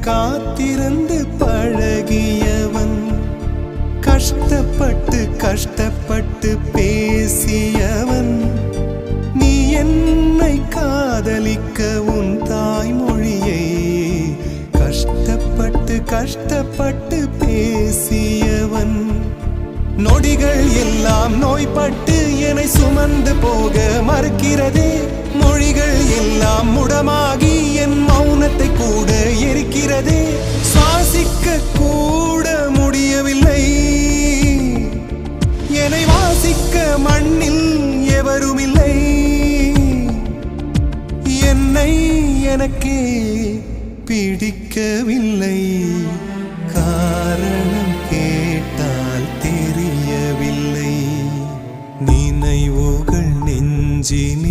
காத்திருந்து பழகியவன், கஷ்டப்பட்டு கஷ்டப்பட்டு பேசியவன். நீ என்னை காதலிக்க உன் தாய்மொழியை கஷ்டப்பட்டு கஷ்டப்பட்டு பேசியவன். நொடிகள் எல்லாம் நோய்பட்டு என்னை சுமந்து போக மறுக்கிறதே. மொழிகள் எல்லாம் முடமாகி என் மௌனத்தை கூட எரிக்கிறதே. சுவாசிக்க கூட முடியவில்லை, என்னை வாசிக்க மண்ணில் எவருமில்லை. என்னை எனக்கே பிடிக்கவில்லை, காரணம் கேட்டால் தெரியவில்லை. நினைவுகள் நெஞ்சின்